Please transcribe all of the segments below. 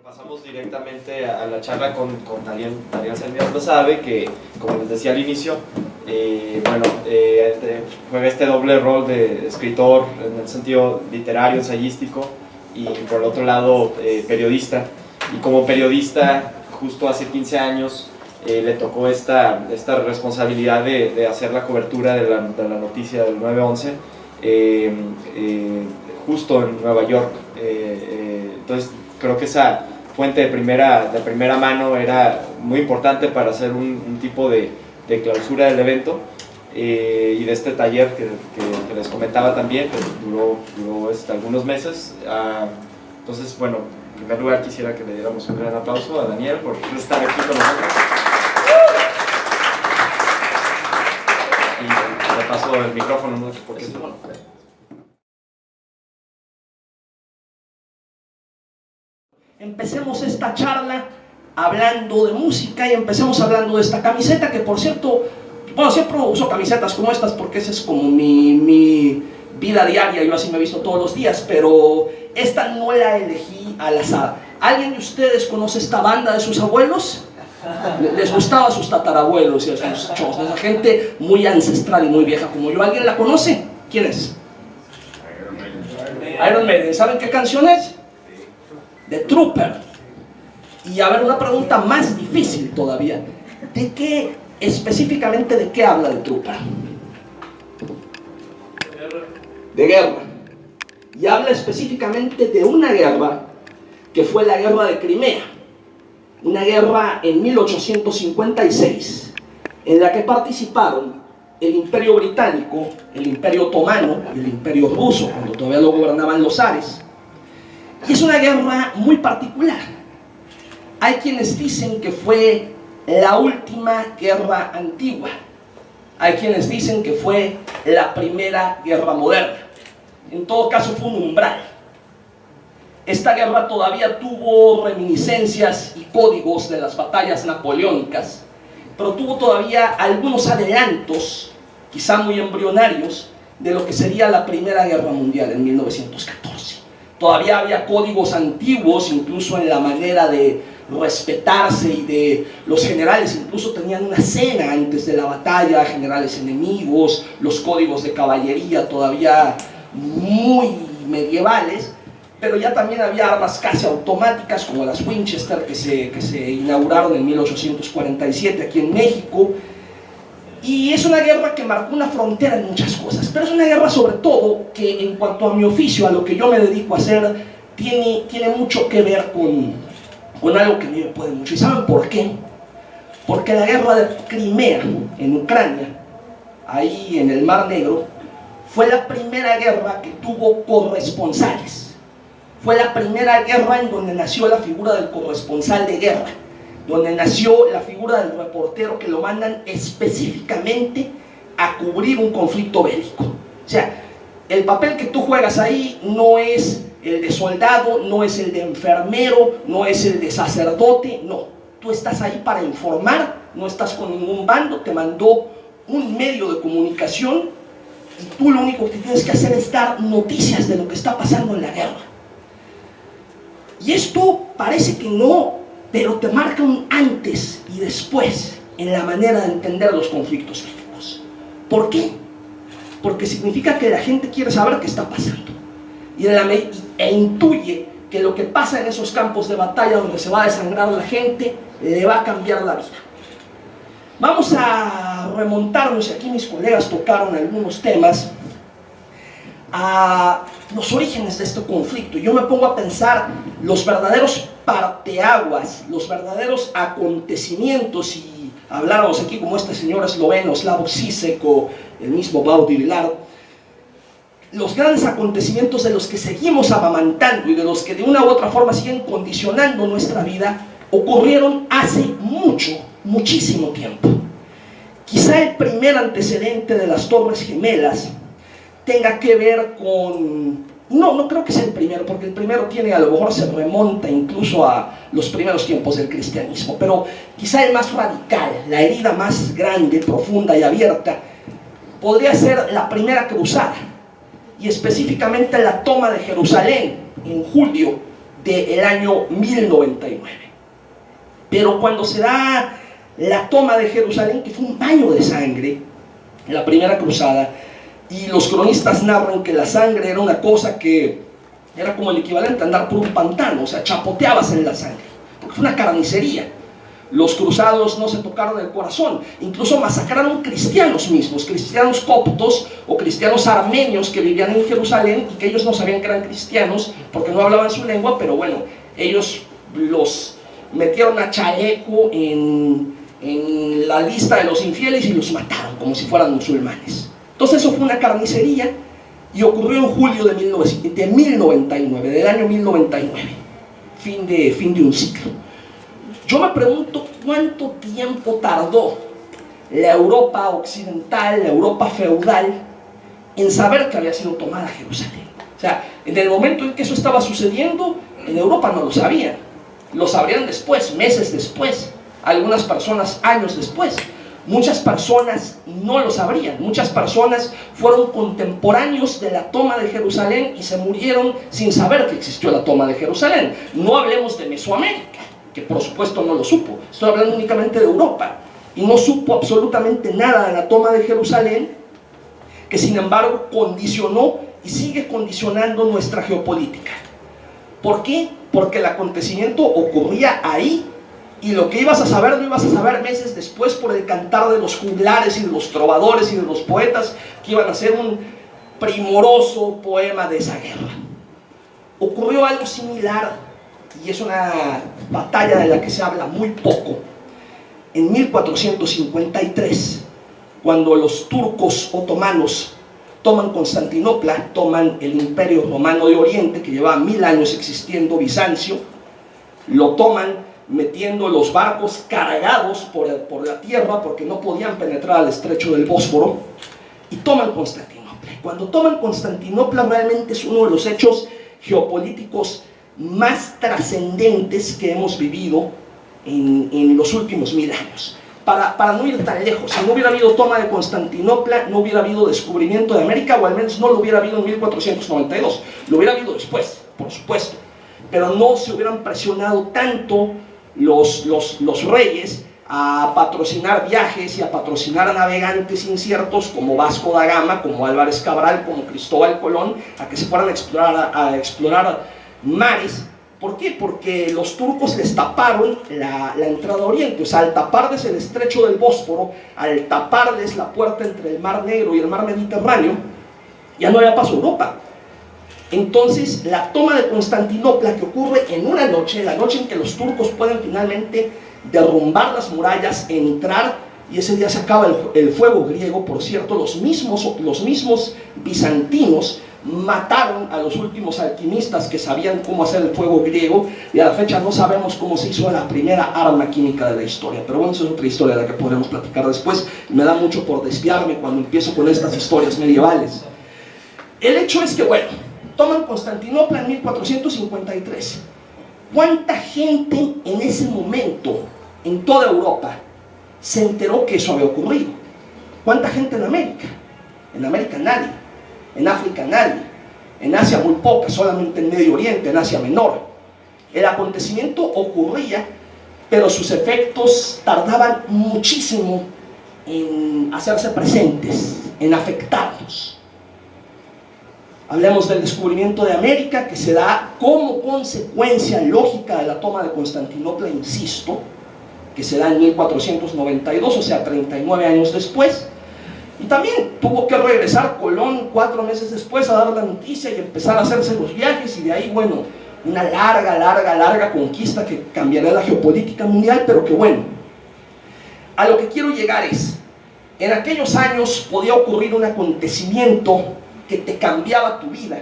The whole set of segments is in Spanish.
Pasamos directamente a la charla con Daniel Cervias. Lo sabe que, como les decía al inicio, juega este doble rol de escritor en el sentido literario, ensayístico, y por el otro lado periodista. Y como periodista, justo hace 15 años le tocó esta responsabilidad de hacer la cobertura de la noticia del 9/11 justo en Nueva York. Entonces creo que esa fuente de primera mano era muy importante para hacer un tipo de clausura del evento y de este taller que les comentaba también, que duró algunos meses. Entonces, bueno, en primer lugar quisiera que le diéramos un gran aplauso a Daniel por estar aquí con nosotros. Y le paso el micrófono, ¿no? Porque es bueno. Empecemos esta charla hablando de música y empecemos hablando de esta camiseta que, por cierto, bueno, siempre uso camisetas como estas porque esa es como mi vida diaria, yo así me he visto todos los días, pero esta no la elegí al azar. ¿Alguien de ustedes conoce esta banda de sus abuelos? Les gustaba a sus tatarabuelos y a sus chos, esa gente muy ancestral y muy vieja como yo. ¿Alguien la conoce? ¿Quién es? Iron Maiden. ¿Saben qué canción es? The Trooper. Y a ver, una pregunta más difícil todavía. Específicamente de qué habla The Trooper? De guerra. Y habla específicamente de una guerra que fue la guerra de Crimea. Una guerra en 1856 en la que participaron el Imperio Británico, el Imperio Otomano y el Imperio Ruso, cuando todavía lo gobernaban los zares. Y es una guerra muy particular. Hay quienes dicen que fue la última guerra antigua. Hay quienes dicen que fue la primera guerra moderna. En todo caso fue un umbral. Esta guerra todavía tuvo reminiscencias y códigos de las batallas napoleónicas, pero tuvo todavía algunos adelantos, quizá muy embrionarios, de lo que sería la Primera Guerra Mundial en 1914. Todavía había códigos antiguos, incluso en la manera de respetarse, y de los generales incluso tenían una cena antes de la batalla, generales enemigos, los códigos de caballería todavía muy medievales, pero ya también había armas casi automáticas como las Winchester que se inauguraron en 1847 aquí en México. Y es una guerra que marcó una frontera en muchas cosas, pero es una guerra sobre todo que, en cuanto a mi oficio, a lo que yo me dedico a hacer, tiene mucho que ver con algo que a mí me puede mucho. ¿Y saben por qué? Porque la guerra de Crimea, en Ucrania, ahí en el Mar Negro, fue la primera guerra que tuvo corresponsales. Fue la primera guerra en donde nació la figura del corresponsal de guerra, donde nació la figura del reportero que lo mandan específicamente a cubrir un conflicto bélico. O sea, el papel que tú juegas ahí no es el de soldado, no es el de enfermero, no es el de sacerdote, no. Tú estás ahí para informar, no estás con ningún bando, te mandó un medio de comunicación y tú lo único que tienes que hacer es dar noticias de lo que está pasando en la guerra. Y esto parece que no, pero te marca un antes y después en la manera de entender los conflictos bélicos. ¿Por qué? Porque significa que la gente quiere saber qué está pasando e intuye que lo que pasa en esos campos de batalla donde se va a desangrar la gente le va a cambiar la vida. Vamos a remontarnos, aquí mis colegas tocaron algunos temas, a los orígenes de este conflicto. Yo me pongo a pensar los verdaderos parteaguas, los verdaderos acontecimientos, y habláramos aquí como este señor esloveno, Slavoj Žižek, o el mismo Baudrillard, los grandes acontecimientos de los que seguimos amamantando y de los que de una u otra forma siguen condicionando nuestra vida, ocurrieron hace muchísimo tiempo. Quizá el primer antecedente de las Torres Gemelas tenga que ver con... No creo que sea el primero, porque el primero a lo mejor se remonta incluso a los primeros tiempos del cristianismo, pero quizá el más radical, la herida más grande, profunda y abierta, podría ser la primera cruzada, y específicamente la toma de Jerusalén en julio del año 1099. Pero cuando se da la toma de Jerusalén, que fue un baño de sangre, en la primera cruzada, y los cronistas narran que la sangre era una cosa que era como el equivalente a andar por un pantano, o sea, chapoteabas en la sangre, porque fue una carnicería. Los cruzados no se tocaron el corazón, incluso masacraron cristianos mismos, cristianos coptos o cristianos armenios que vivían en Jerusalén y que ellos no sabían que eran cristianos porque no hablaban su lengua, pero bueno, ellos los metieron a chaleco en la lista de los infieles y los mataron como si fueran musulmanes. Entonces eso fue una carnicería y ocurrió en julio de 1099, del año 1099, fin de un ciclo. Yo me pregunto cuánto tiempo tardó la Europa occidental, la Europa feudal, en saber que había sido tomada Jerusalén. O sea, en el momento en que eso estaba sucediendo, en Europa no lo sabían. Lo sabrían después, meses después, algunas personas años después. Muchas personas no lo sabrían. Muchas personas fueron contemporáneos de la toma de Jerusalén y se murieron sin saber que existió la toma de Jerusalén. No hablemos de Mesoamérica, que por supuesto no lo supo. Estoy hablando únicamente de Europa, y no supo absolutamente nada de la toma de Jerusalén, que sin embargo condicionó y sigue condicionando nuestra geopolítica. ¿Por qué? Porque el acontecimiento ocurría ahí, y lo que ibas a saber lo ibas a saber meses después por el cantar de los juglares y de los trovadores y de los poetas que iban a hacer un primoroso poema de esa guerra. Ocurrió algo similar, y es una batalla de la que se habla muy poco, en 1453, cuando los turcos otomanos toman Constantinopla, toman el Imperio Romano de Oriente, que llevaba 1000 años existiendo, Bizancio, lo toman metiendo los barcos cargados por la tierra, porque no podían penetrar al estrecho del Bósforo, y toman Constantinopla. Cuando toman Constantinopla, realmente es uno de los hechos geopolíticos más trascendentes que hemos vivido en los últimos 1000 años. Para no ir tan lejos, si no hubiera habido toma de Constantinopla, no hubiera habido descubrimiento de América, o al menos no lo hubiera habido en 1492. Lo hubiera habido después, por supuesto, pero no se hubieran presionado tanto los reyes a patrocinar viajes y a patrocinar a navegantes inciertos como Vasco da Gama, como Álvarez Cabral, como Cristóbal Colón, a que se fueran a explorar mares. ¿Por qué? Porque los turcos les taparon la entrada a Oriente. O sea, al taparles el estrecho del Bósforo, al taparles la puerta entre el Mar Negro y el Mar Mediterráneo, ya no había paso a Europa. Entonces, la toma de Constantinopla, que ocurre en una noche, la noche en que los turcos pueden finalmente derrumbar las murallas, entrar, y ese día se acaba el fuego griego. Por cierto, los mismos bizantinos mataron a los últimos alquimistas que sabían cómo hacer el fuego griego, y a la fecha no sabemos cómo se hizo la primera arma química de la historia. Pero bueno, eso es otra historia de la que podremos platicar después. Me da mucho por desviarme cuando empiezo con estas historias medievales. El hecho es que, bueno, toman Constantinopla en 1453. ¿Cuánta gente en ese momento, en toda Europa, se enteró que eso había ocurrido? ¿Cuánta gente en América? En América nadie, en África nadie, en Asia muy poca, solamente en Medio Oriente, en Asia Menor. El acontecimiento ocurría, pero sus efectos tardaban muchísimo en hacerse presentes, en afectarnos. Hablemos del descubrimiento de América, que se da como consecuencia lógica de la toma de Constantinopla, insisto, que se da en 1492, o sea, 39 años después. Y también tuvo que regresar Colón 4 meses después a dar la noticia y empezar a hacerse los viajes, y de ahí, bueno, una larga conquista que cambiará la geopolítica mundial. Pero que bueno, a lo que quiero llegar es, en aquellos años podía ocurrir un acontecimiento que te cambiaba tu vida,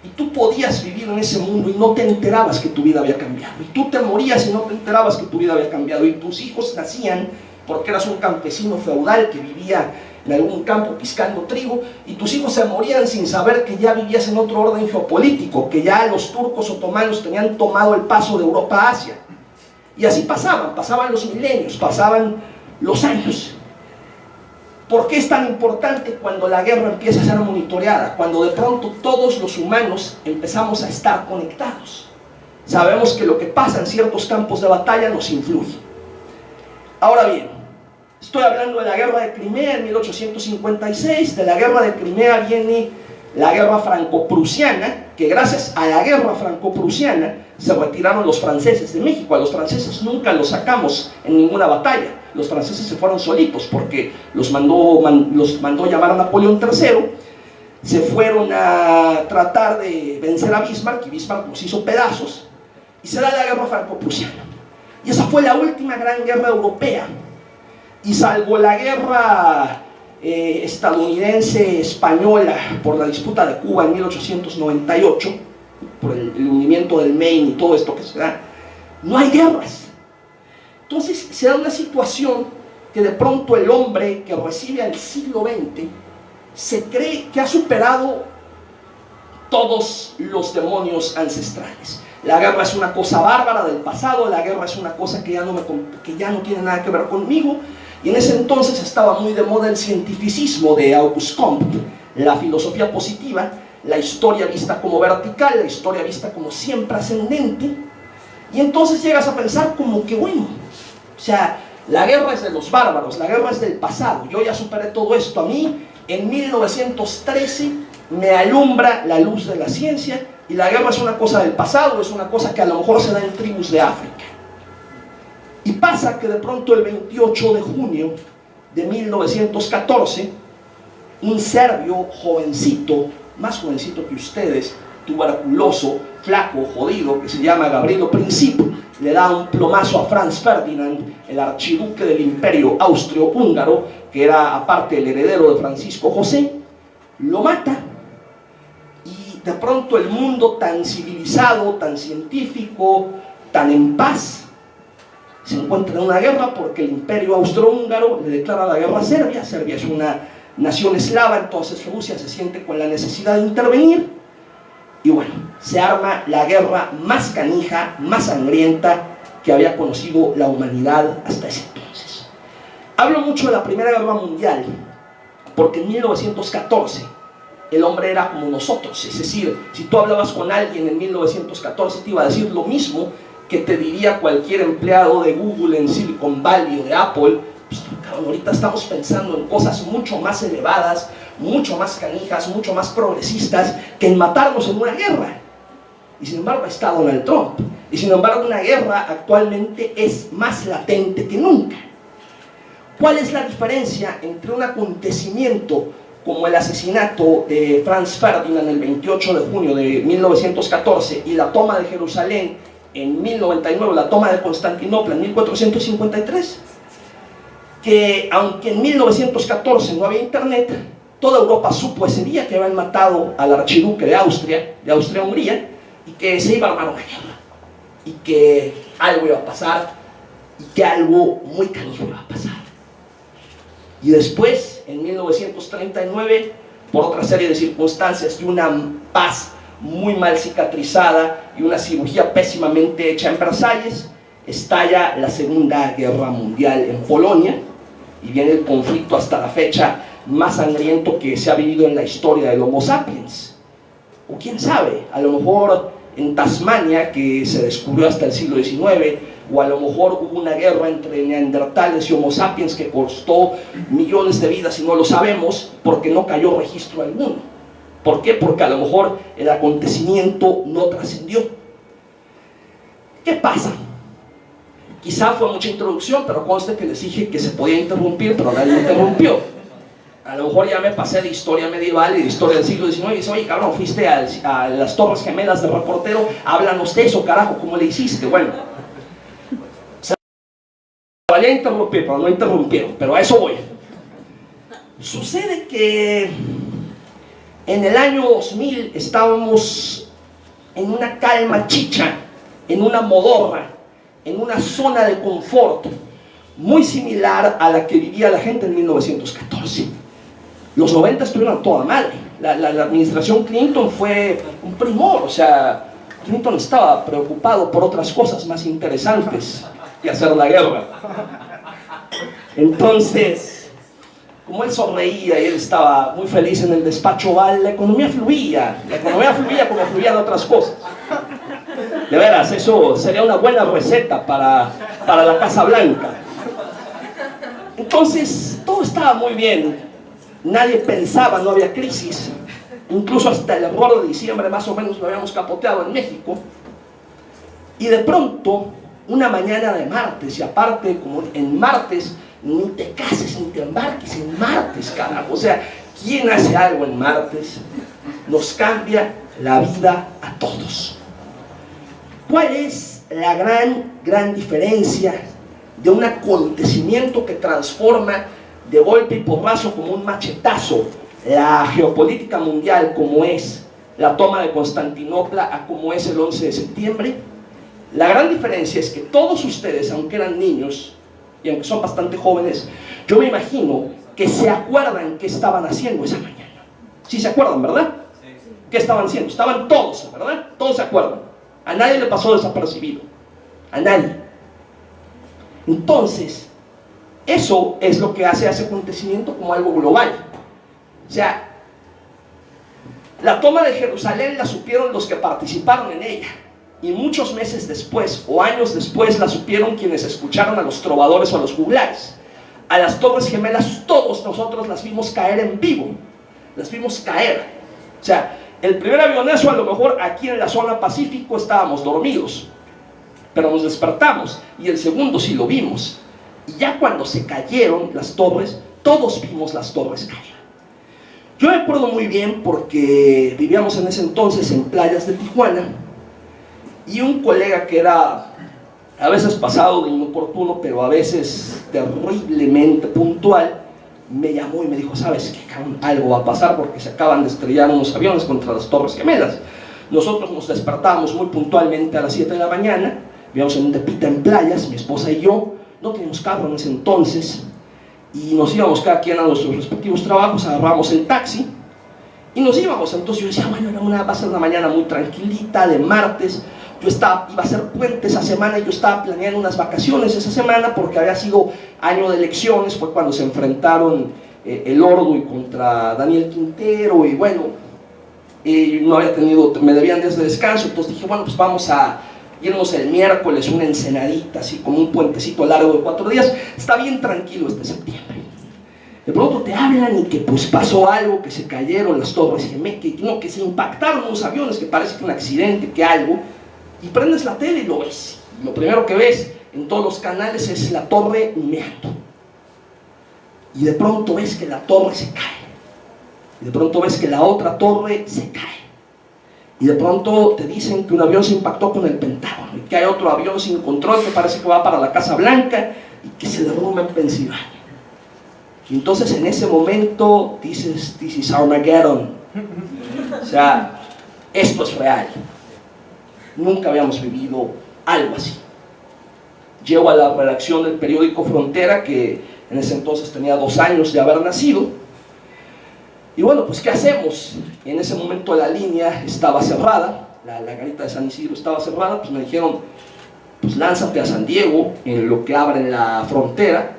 y tú podías vivir en ese mundo y no te enterabas que tu vida había cambiado, y tú te morías y no te enterabas que tu vida había cambiado, y tus hijos nacían porque eras un campesino feudal que vivía en algún campo piscando trigo, y tus hijos se morían sin saber que ya vivías en otro orden geopolítico, que ya los turcos otomanos tenían tomado el paso de Europa a Asia. Y así pasaban los milenios, pasaban los años. ¿Por qué es tan importante cuando la guerra empieza a ser monitoreada? Cuando de pronto todos los humanos empezamos a estar conectados. Sabemos que lo que pasa en ciertos campos de batalla nos influye. Ahora bien, estoy hablando de la guerra de Crimea en 1856. De la guerra de Crimea viene la guerra franco-prusiana, que gracias a la guerra franco-prusiana se retiraron los franceses de México. A los franceses nunca los sacamos en ninguna batalla. Los franceses se fueron solitos porque los mandó llamar a Napoleón III. Se fueron a tratar de vencer a Bismarck y Bismarck los hizo pedazos y se da la guerra franco-prusiana. Y esa fue la última gran guerra europea. Y salvo la guerra estadounidense-española por la disputa de Cuba en 1898, por el hundimiento del Maine y todo esto que se da, no hay guerras. Entonces se da una situación que de pronto el hombre que recibe al siglo XX se cree que ha superado todos los demonios ancestrales. La guerra es una cosa bárbara del pasado, la guerra es una cosa que ya no tiene nada que ver conmigo. Y en ese entonces estaba muy de moda el cientificismo de Auguste Comte, la filosofía positiva, la historia vista como vertical, la historia vista como siempre ascendente. Y entonces llegas a pensar como que bueno, o sea, la guerra es de los bárbaros, la guerra es del pasado, yo ya superé todo esto. A mí en 1913 me alumbra la luz de la ciencia y la guerra es una cosa del pasado, es una cosa que a lo mejor se da en tribus de África. Y pasa que de pronto el 28 de junio de 1914, un serbio jovencito, más jovencito que ustedes, tuberculoso, flaco, jodido, que se llama Gavrilo Princip, le da un plomazo a Franz Ferdinand, el archiduque del imperio austro-húngaro, que era aparte el heredero de Francisco José, lo mata. Y de pronto el mundo tan civilizado, tan científico, tan en paz, se encuentra en una guerra porque el imperio austrohúngaro le declara la guerra a Serbia. Serbia es una nación eslava, entonces Rusia se siente con la necesidad de intervenir. Y bueno, se arma la guerra más canija, más sangrienta que había conocido la humanidad hasta ese entonces. Hablo mucho de la Primera Guerra Mundial porque en 1914 el hombre era como nosotros. Es decir, si tú hablabas con alguien en 1914 te iba a decir lo mismo que te diría cualquier empleado de Google en Silicon Valley o de Apple. Pues, cabrón, ahorita estamos pensando en cosas mucho más elevadas, mucho más canijas, mucho más progresistas que en matarnos en una guerra. Y sin embargo está Donald Trump. Y sin embargo una guerra actualmente es más latente que nunca. ¿Cuál es la diferencia entre un acontecimiento como el asesinato de Franz Ferdinand el 28 de junio de 1914 y la toma de Jerusalén en 1099, la toma de Constantinopla en 1453? Que aunque en 1914 no había internet, toda Europa supo ese día que habían matado al archiduque de Austria-Hungría, y que se iba a armar una guerra, y que algo iba a pasar, y que algo muy canijo iba a pasar. Y después, en 1939, por otra serie de circunstancias y una paz muy mal cicatrizada y una cirugía pésimamente hecha en Versalles, estalla la Segunda Guerra Mundial en Polonia y viene el conflicto hasta la fecha más sangriento que se ha vivido en la historia del Homo sapiens. O quién sabe, a lo mejor en Tasmania, que se descubrió hasta el siglo XIX, o a lo mejor hubo una guerra entre neandertales y Homo sapiens que costó millones de vidas y no lo sabemos porque no cayó registro alguno. ¿Por qué? Porque a lo mejor el acontecimiento no trascendió. ¿Qué pasa? Quizá fue mucha introducción, pero conste que les dije que se podía interrumpir, pero nadie me interrumpió. A lo mejor ya me pasé de historia medieval y de historia del siglo XIX y dice, oye cabrón, fuiste a las Torres Gemelas de reportero, háblanos de eso, carajo, ¿cómo le hiciste? Bueno, se vaya a interrumpir, pero no interrumpieron, pero a eso voy. Sucede que en el año 2000 estábamos en una calma chicha, en una modorra, en una zona de confort muy similar a la que vivía la gente en 1914. Los 90 estuvieron a toda madre. La administración Clinton fue un primor, o sea, Clinton estaba preocupado por otras cosas más interesantes que hacer la guerra. Entonces, como él sonreía y él estaba muy feliz en el despacho Oval, la economía fluía como fluían otras cosas. De veras, eso sería una buena receta para la Casa Blanca. Entonces, todo estaba muy bien. Nadie pensaba, no había crisis. Incluso hasta el error de diciembre más o menos lo habíamos capoteado en México. Y de pronto, una mañana de martes, y aparte, como en martes, ni te cases ni te embarques en martes, carajo. O sea, ¿quién hace algo en martes? Nos cambia la vida a todos. ¿Cuál es la gran diferencia de un acontecimiento que transforma de golpe y porrazo como un machetazo la geopolítica mundial, como es la toma de Constantinopla, a como es el 11 de septiembre? La gran diferencia es que todos ustedes, aunque eran niños y aunque son bastante jóvenes, yo me imagino que se acuerdan qué estaban haciendo esa mañana. ¿Sí se acuerdan, verdad? ¿Qué estaban haciendo? Estaban todos, ¿verdad? Todos se acuerdan. A nadie le pasó desapercibido. A nadie. Entonces, eso es lo que hace a ese acontecimiento como algo global. O sea, la toma de Jerusalén la supieron los que participaron en ella. Y muchos meses después, o años después, la supieron quienes escucharon a los trovadores o a los juglares. A las Torres Gemelas todos nosotros las vimos caer en vivo. Las vimos caer. O sea, el primer avionazo, a lo mejor aquí en la zona Pacífico estábamos dormidos, pero nos despertamos, y el segundo sí lo vimos. Y ya cuando se cayeron las torres, todos vimos las torres caer. Yo me acuerdo muy bien porque vivíamos en ese entonces en playas de Tijuana, y un colega que era a veces pasado de inoportuno, pero a veces terriblemente puntual, me llamó y me dijo: ¿sabes qué? Algo va a pasar porque se acaban de estrellar unos aviones contra las Torres Gemelas. Nosotros nos despertábamos muy puntualmente a las 7 de la mañana, vivíamos en un Tepita en playas, mi esposa y yo, no teníamos carro en ese entonces, y nos íbamos cada quien a nuestros respectivos trabajos, agarramos el taxi y nos íbamos. Entonces yo decía, bueno, va a ser una mañana muy tranquilita de martes. Iba a ser puente esa semana y yo estaba planeando unas vacaciones esa semana porque había sido año de elecciones, fue cuando se enfrentaron el Ordu contra Daniel Quintero, y bueno, no había tenido, me debían días de descanso. Entonces dije, bueno, pues vamos a irnos el miércoles, una ensenadita, así como un puentecito largo de 4 días, está bien tranquilo este septiembre. De pronto te hablan y que pues pasó algo, que se cayeron las Torres Gemelas, que se impactaron unos aviones, que parece que un accidente, que algo. Y prendes la tele y lo ves. Lo primero que ves en todos los canales es la torre humeando. Y de pronto ves que la torre se cae. Y de pronto ves que la otra torre se cae. Y de pronto te dicen que un avión se impactó con el Pentágono, y que hay otro avión sin control que parece que va para la Casa Blanca y que se derrumba en Pensilvania. Y entonces en ese momento dices, this is Armageddon. O sea, esto es real. Nunca habíamos vivido algo así. Llego a la redacción del periódico Frontera, que en ese entonces tenía 2 años de haber nacido. Y bueno, pues ¿qué hacemos? En ese momento la línea estaba cerrada, la garita de San Isidro estaba cerrada. Pues me dijeron, pues lánzate a San Diego en lo que abren la frontera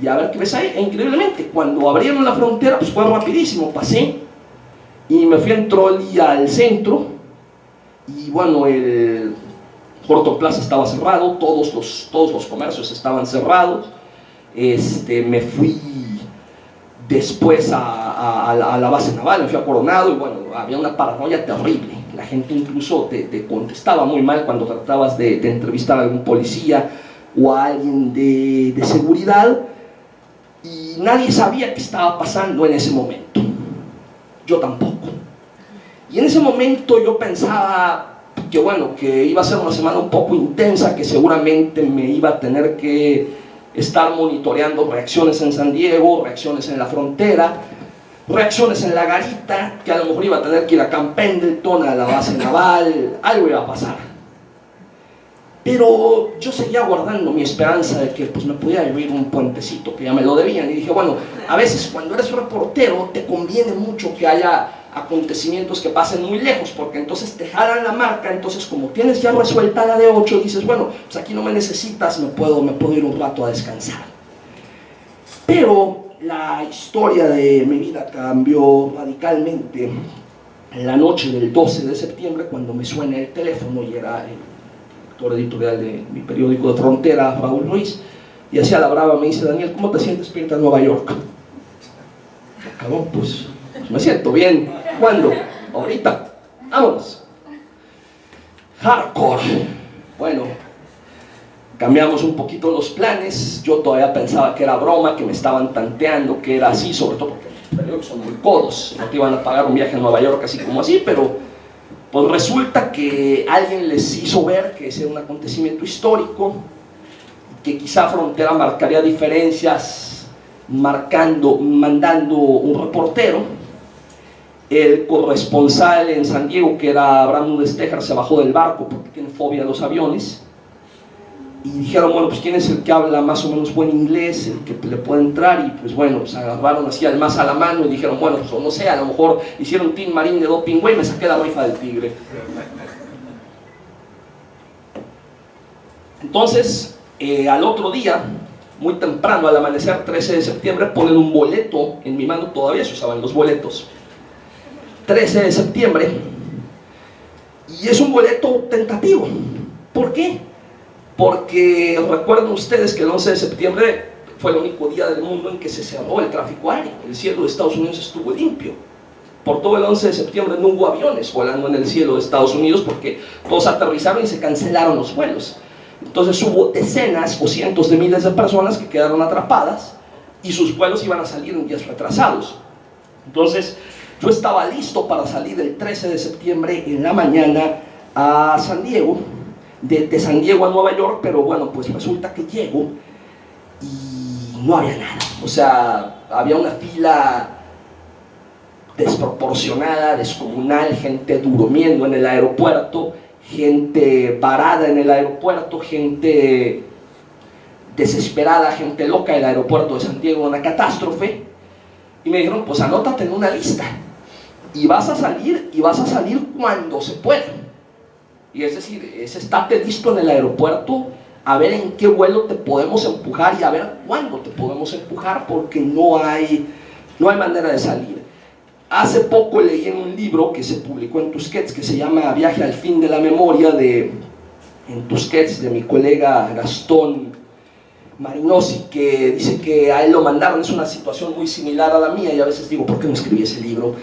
y a ver qué ves ahí. E increíblemente, cuando abrieron la frontera, pues fue rapidísimo. Pasé y me fui en trolley al centro. Y bueno, el Horton Plaza estaba cerrado, todos los comercios estaban cerrados. Me fui después a la base naval, me fui a Coronado, y bueno, había una paranoia terrible. La gente incluso te contestaba muy mal cuando tratabas de entrevistar a algún policía o a alguien de seguridad, y nadie sabía qué estaba pasando en ese momento. Yo tampoco. Y en ese momento yo pensaba que bueno, que iba a ser una semana un poco intensa, que seguramente me iba a tener que estar monitoreando reacciones en San Diego, reacciones en la frontera, reacciones en la garita, que a lo mejor iba a tener que ir a Camp Pendleton, a la base naval, algo iba a pasar. Pero yo seguía guardando mi esperanza de que pues me pudiera vivir un puentecito, que ya me lo debían, y dije, bueno, a veces cuando eres reportero te conviene mucho que haya acontecimientos que pasen muy lejos, porque entonces te jalan la marca. Entonces, como tienes ya resuelta la de 8, dices, bueno, pues aquí no me necesitas, me puedo ir un rato a descansar. Pero la historia de mi vida cambió radicalmente en la noche del 12 de septiembre, cuando me suena el teléfono, y era el director editorial de mi periódico de frontera, Raúl Ruiz, y hacia la brava me dice: Daniel, ¿cómo te sientes para irte a Nueva York? Cabrón, pues me siento bien. ¿Cuándo? Ahorita. Vámonos. Hardcore. Bueno, cambiamos un poquito los planes. Yo todavía pensaba que era broma, que me estaban tanteando, que era así, sobre todo porque los periódicos son muy codos, no te iban a pagar un viaje a Nueva York así como así, pero pues resulta que alguien les hizo ver que ese era un acontecimiento histórico, que quizá Frontera marcaría diferencias mandando un reportero. El corresponsal en San Diego, que era Abraham Núñez Tejar, se bajó del barco porque tiene fobia a los aviones, y dijeron: bueno, pues ¿quién es el que habla más o menos buen inglés, el que le puede entrar? Y pues bueno, pues agarraron así al más a la mano y dijeron: bueno, pues no sé, a lo mejor hicieron Team Marín de doping, güey, me saqué la rifa del tigre. Entonces, al otro día, muy temprano, al amanecer, 13 de septiembre, ponen un boleto en mi mano. Todavía se usaban los boletos. 13 de septiembre, y es un boleto tentativo. ¿Por qué? Porque recuerden ustedes que el 11 de septiembre fue el único día del mundo en que se cerró el tráfico aéreo. El cielo de Estados Unidos estuvo limpio. Por todo el 11 de septiembre no hubo aviones volando en el cielo de Estados Unidos, porque todos aterrizaron y se cancelaron los vuelos. Entonces hubo decenas o cientos de miles de personas que quedaron atrapadas, y sus vuelos iban a salir en días retrasados. Entonces yo estaba listo para salir el 13 de septiembre en la mañana a San Diego, de San Diego a Nueva York, pero bueno, pues resulta que llego y no había nada. O sea, había una fila desproporcionada, descomunal, gente durmiendo en el aeropuerto, gente varada en el aeropuerto, gente desesperada, gente loca. El aeropuerto de San Diego, una catástrofe. Y me dijeron: pues anótate en una lista, y vas a salir cuando se pueda. Y es decir, estate listo en el aeropuerto a ver en qué vuelo te podemos empujar y a ver cuándo te podemos empujar, porque no hay manera de salir. Hace poco leí en un libro que se publicó en Tusquets, que se llama Viaje al fin de la memoria, en Tusquets, de mi colega Gastón Marinosi, que dice que a él lo mandaron. Es una situación muy similar a la mía, y a veces digo: ¿por qué no escribí ese libro?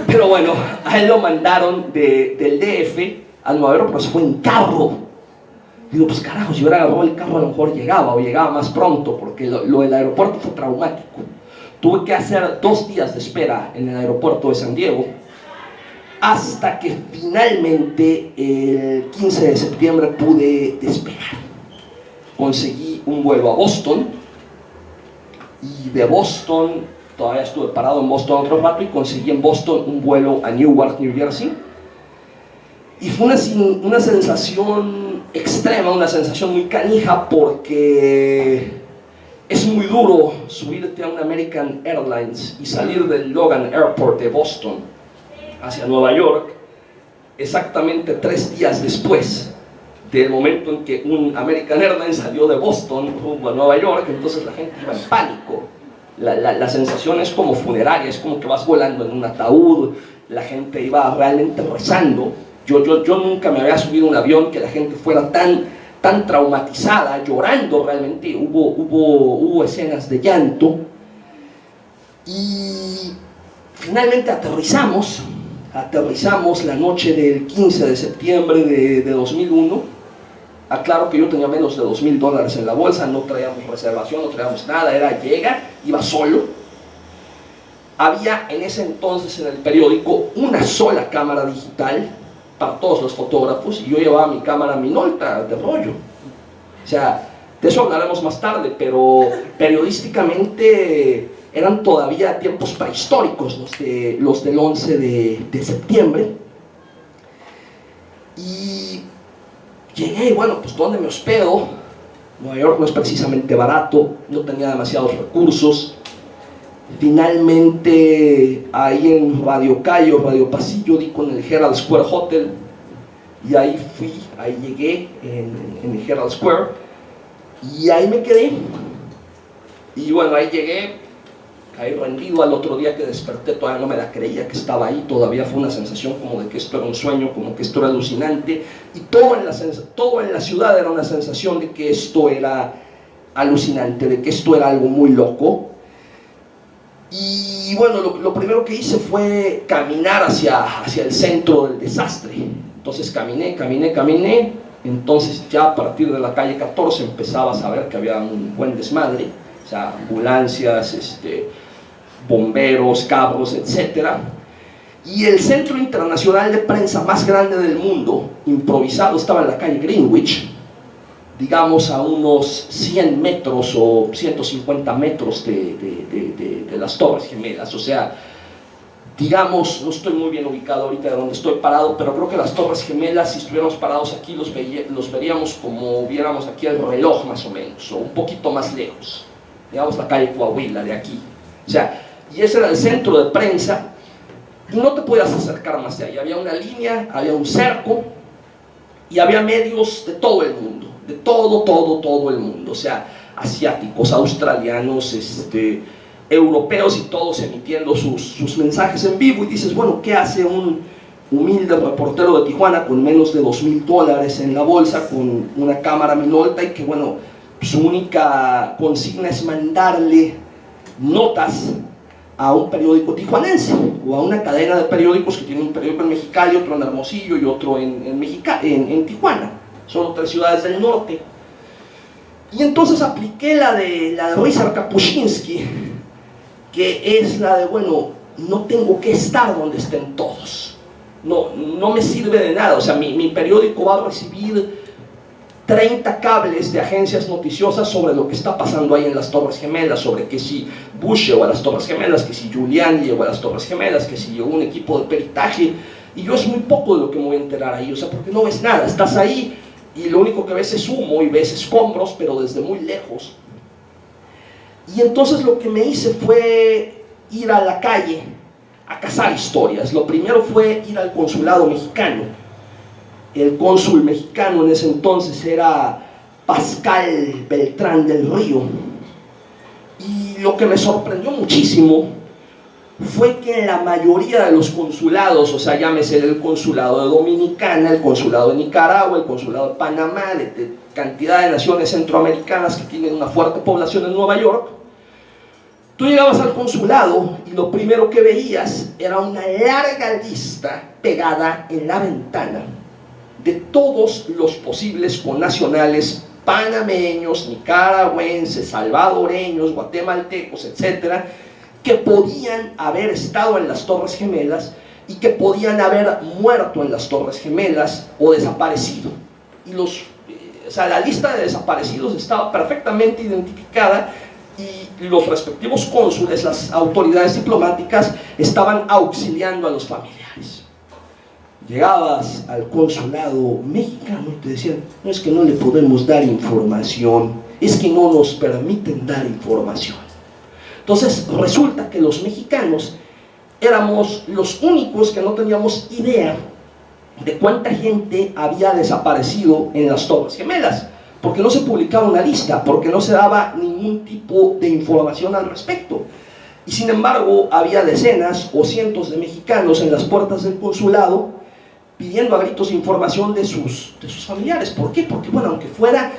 Pero bueno, a él lo mandaron del DF a Nueva York, pero se fue en carro. Digo: pues carajo, si hubiera agarrado el carro a lo mejor llegaba, o llegaba más pronto, porque lo del aeropuerto fue traumático. Tuve que hacer 2 días de espera en el aeropuerto de San Diego, hasta que finalmente el 15 de septiembre pude despegar. Conseguí un vuelo a Boston, y de Boston, todavía estuve parado en Boston otro rato, y conseguí en Boston un vuelo a Newark, New Jersey. Y fue una sensación extrema, una sensación muy canija, porque es muy duro subirte a un American Airlines y salir del Logan Airport de Boston hacia Nueva York exactamente 3 días después del momento en que un American Airlines salió de Boston rumbo a Nueva York. Entonces la gente iba en pánico. La sensación es como funeraria, es como que vas volando en un ataúd. La gente iba realmente rezando. Yo nunca me había subido a un avión que la gente fuera tan traumatizada, llorando realmente. Hubo escenas de llanto. Y finalmente aterrizamos la noche del 15 de septiembre de 2001. Aclaro que yo tenía menos de $2,000 en la bolsa, no traíamos reservación, no traíamos nada, iba solo. Había en ese entonces en el periódico una sola cámara digital para todos los fotógrafos, y yo llevaba mi cámara Minolta de rollo. O sea, de eso hablaremos más tarde, pero periodísticamente eran todavía tiempos prehistóricos los del 11 de septiembre. Y llegué, y bueno, pues ¿dónde me hospedo? Nueva York no es precisamente barato, no tenía demasiados recursos. Finalmente, ahí en Radio Cayo, Radio Pasillo, di con el Herald Square Hotel, y ahí llegué en el Herald Square, y ahí me quedé. Y bueno, ahí llegué, caí rendido. Al otro día que desperté todavía no me la creía que estaba ahí, todavía fue una sensación como de que esto era un sueño, como que esto era alucinante, y todo en la ciudad era una sensación de que esto era alucinante, de que esto era algo muy loco. Y bueno, lo primero que hice fue caminar hacia el centro del desastre. Entonces caminé. Entonces ya a partir de la calle 14 empezaba a saber que había un buen desmadre, o sea, ambulancias, bomberos, cabros, etc. Y el centro internacional de prensa más grande del mundo, improvisado, estaba en la calle Greenwich, digamos a unos 100 metros o 150 metros de las Torres Gemelas. O sea, digamos, no estoy muy bien ubicado ahorita de donde estoy parado, pero creo que las Torres Gemelas, si estuviéramos parados aquí, los veríamos como viéramos aquí el reloj más o menos, o un poquito más lejos, digamos la calle Coahuila de aquí. O sea, y ese era el centro de prensa, y no te podías acercar más de ahí. Había una línea, había un cerco, y había medios de todo el mundo, de todo el mundo, o sea, asiáticos, australianos, europeos, y todos emitiendo sus mensajes en vivo. Y dices, bueno, ¿qué hace un humilde reportero de Tijuana con menos de $2,000 en la bolsa, con una cámara Minolta, y que bueno, su única consigna es mandarle notas a un periódico tijuanense, o a una cadena de periódicos que tiene un periódico en Mexicali, otro en Hermosillo y otro en Tijuana? Son 3 ciudades del norte. Y entonces apliqué la de Ryszard Kapuscinski, que es la de, bueno, no tengo que estar donde estén todos, no me sirve de nada. O sea, mi periódico va a recibir 30 cables de agencias noticiosas sobre lo que está pasando ahí en las Torres Gemelas, sobre que si Bush llegó a las Torres Gemelas, que si Giuliani llegó a las Torres Gemelas, que si llegó un equipo de peritaje, y yo es muy poco de lo que me voy a enterar ahí. O sea, porque no ves nada, estás ahí y lo único que ves es humo y ves escombros, pero desde muy lejos. Y entonces lo que me hice fue ir a la calle a cazar historias. Lo primero fue ir al consulado mexicano. El cónsul mexicano en ese entonces era Pascal Beltrán del Río. Y lo que me sorprendió muchísimo fue que en la mayoría de los consulados, o sea, llámese el consulado de Dominicana, el consulado de Nicaragua, el consulado de Panamá, de cantidad de naciones centroamericanas que tienen una fuerte población en Nueva York, tú llegabas al consulado y lo primero que veías era una larga lista pegada en la ventana de todos los posibles connacionales panameños, nicaragüenses, salvadoreños, guatemaltecos, etcétera, que podían haber estado en las Torres Gemelas y que podían haber muerto en las Torres Gemelas o desaparecido. Y o sea, la lista de desaparecidos estaba perfectamente identificada, y los respectivos cónsules, las autoridades diplomáticas, estaban auxiliando a los familiares. Llegabas al consulado mexicano y te decían, no, es que no le podemos dar información, es que no nos permiten dar información. Entonces resulta que los mexicanos éramos los únicos que no teníamos idea de cuánta gente había desaparecido en las Torres Gemelas, porque no se publicaba una lista, porque no se daba ningún tipo de información al respecto. Y sin embargo había decenas o cientos de mexicanos en las puertas del consulado pidiendo a gritos información de sus familiares. ¿Por qué? Porque bueno, aunque fuera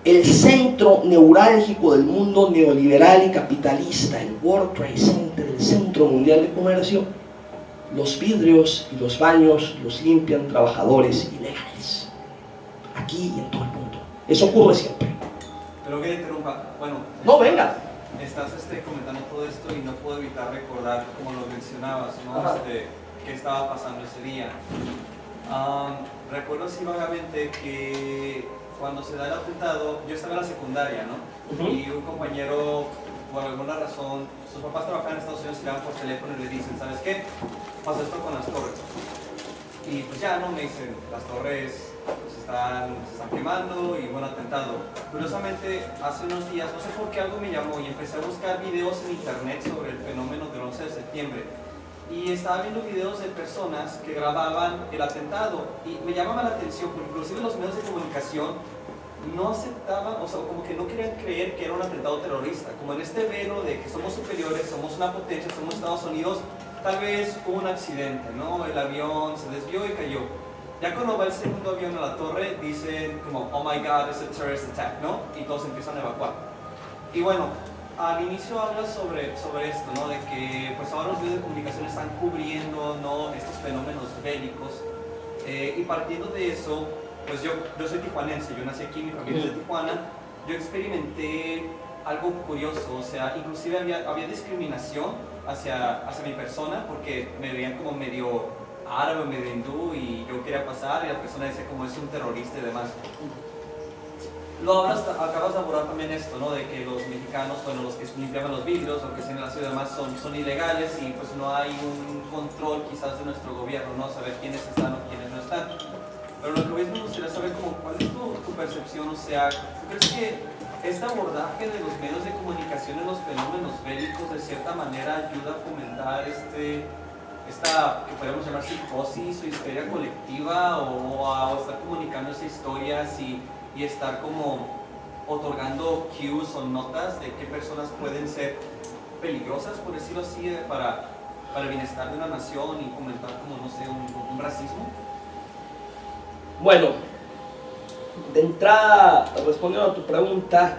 el centro neurálgico del mundo neoliberal y capitalista, el World Trade Center, el centro mundial de comercio, los vidrios y los baños los limpian trabajadores ilegales, aquí y en todo el mundo. Eso ocurre siempre. Pero que interrumpa, bueno, no, venga. Estás comentando todo esto y no puedo evitar recordar, como lo mencionabas, ¿no? Qué estaba pasando ese día. Recuerdo así vagamente que cuando se da el atentado, yo estaba en la secundaria, ¿no? Y un compañero, por alguna razón, sus papás trabajaban en Estados Unidos, y le llaman por teléfono y le dicen, ¿sabes qué? Pasa esto con las torres. Y pues ya, ¿no? Me dicen, las torres se están quemando y bueno, atentado. Curiosamente, hace unos días, no sé por qué algo me llamó y empecé a buscar videos en internet sobre el fenómeno del 11 de septiembre. Y estaba viendo videos de personas que grababan el atentado y me llamaba la atención porque inclusive los medios de comunicación no aceptaban, o sea, como que no querían creer que era un atentado terrorista, como en este velo de que somos superiores, somos una potencia, somos Estados Unidos, tal vez hubo un accidente, ¿no? El avión se desvió y cayó. Ya cuando va el segundo avión a la torre, dicen como, oh my god, it's a terrorist attack, ¿no? Y todos empiezan a evacuar. Y bueno, al inicio habla sobre esto, ¿no? De que pues ahora los medios de comunicación están cubriendo, ¿no? Estos fenómenos bélicos. Y partiendo de eso, pues yo soy tijuanense, yo nací aquí, mi familia es de Tijuana, yo experimenté algo curioso, o sea, inclusive había discriminación hacia mi persona porque me veían como medio árabe, medio hindú y yo quería pasar y la persona decía como es un terrorista y demás. Acabas de abordar también esto, ¿no? De que los mexicanos, bueno, los que limpiaban los vidrios o que se en la ciudad además son ilegales y pues no hay un control quizás de nuestro gobierno, ¿no? Saber quiénes están o quiénes no están. Pero lo que hoy me gustaría saber como cuál es tu percepción, o sea, ¿tú crees que este abordaje de los medios de comunicación en los fenómenos bélicos de cierta manera ayuda a fomentar esta que podemos llamar psicosis o histeria colectiva o a estar comunicando esas historias y estar como otorgando cues o notas de qué personas pueden ser peligrosas, por decirlo así, para el bienestar de una nación y fomentar como, no sé, un racismo? Bueno, de entrada, respondiendo a tu pregunta,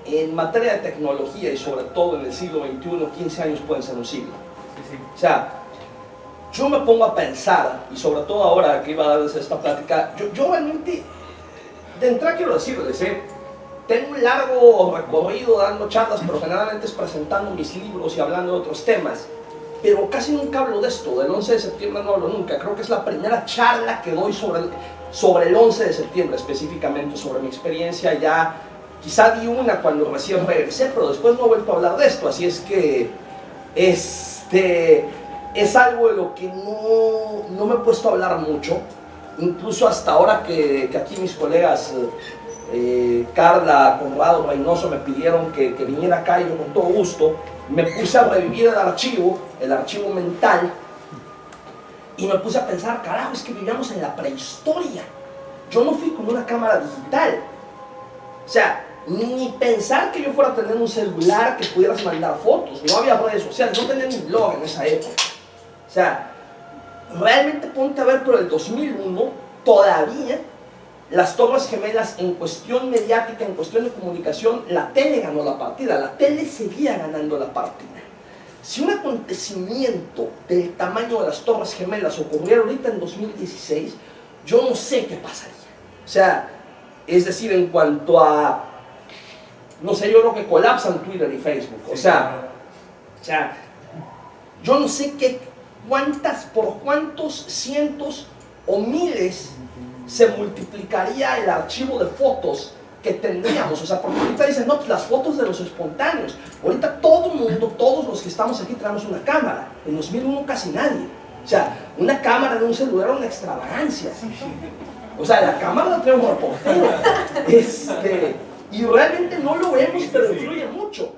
en materia de tecnología y sobre todo en el siglo XXI, 15 años pueden ser un siglo. Sí. O sea, yo me pongo a pensar, y sobre todo ahora que iba a darles esta plática, yo realmente, de entrada quiero decirles, tengo un largo recorrido dando charlas, pero generalmente es presentando mis libros y hablando de otros temas. Pero casi nunca hablo de esto, del 11 de septiembre no hablo nunca. Creo que es la primera charla que doy sobre el 11 de septiembre específicamente, sobre mi experiencia. Ya quizá di una cuando recién regresé, pero después no he vuelto a hablar de esto. Así es que es algo de lo que no me he puesto a hablar mucho. Incluso hasta ahora que aquí mis colegas Carla, Conrado, Reynoso me pidieron que viniera acá y yo con todo gusto me puse a revivir el archivo mental y me puse a pensar, carajo, es que vivíamos en la prehistoria. Yo no fui con una cámara digital, o sea, ni pensar que yo fuera a tener un celular que pudieras mandar fotos, no había redes sociales, no tenía ni blog en esa época. O sea, realmente ponte a ver, pero el 2001 todavía las Torres Gemelas en cuestión mediática, en cuestión de comunicación, la tele ganó la partida, la tele seguía ganando la partida. Si un acontecimiento del tamaño de las Torres Gemelas ocurriera ahorita en 2016, yo no sé qué pasaría. O sea, es decir, en cuanto a, no sé, yo creo que colapsan Twitter y Facebook. O sea, yo no sé por cuántos cientos o miles se multiplicaría el archivo de fotos que tendríamos. O sea, porque ahorita dicen, no, pues las fotos de los espontáneos. Ahorita todo el mundo, todos los que estamos aquí tenemos una cámara. En 2001 casi nadie. O sea, una cámara en un celular era una extravagancia. O sea, la cámara la trae un reportero. Y realmente no lo vemos, pero influye mucho.